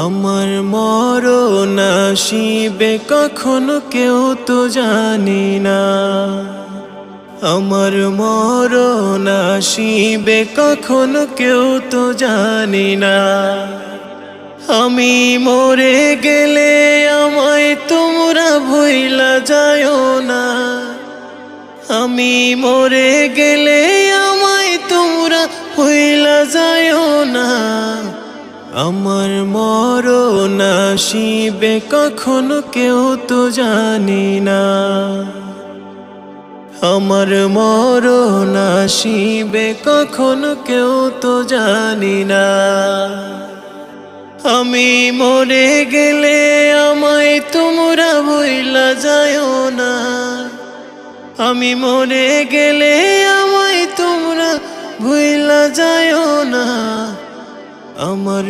আমার মরণ আসিবে কখনো কেউ তো জানি না, আমার মরণ আসিবে কখনো কেউ তো জানি না। আমি মরে গেলে আমায় তোমরা ভুইলা যায়ও না, আমি মরে গেলে আমায় তোমরা ভুইলা যায়ও না। আমার মরণ আসিবে কখনো কেউ তো জানি না, আমার মরণ আসিবে কখনো কেউ তো জানি না। আমি মরে গেলে আমায় তোমরা ভুইলা যায়ও না, আমি মরে গেলে আমায় তোমরা ভুইলা যায়ও না। আমার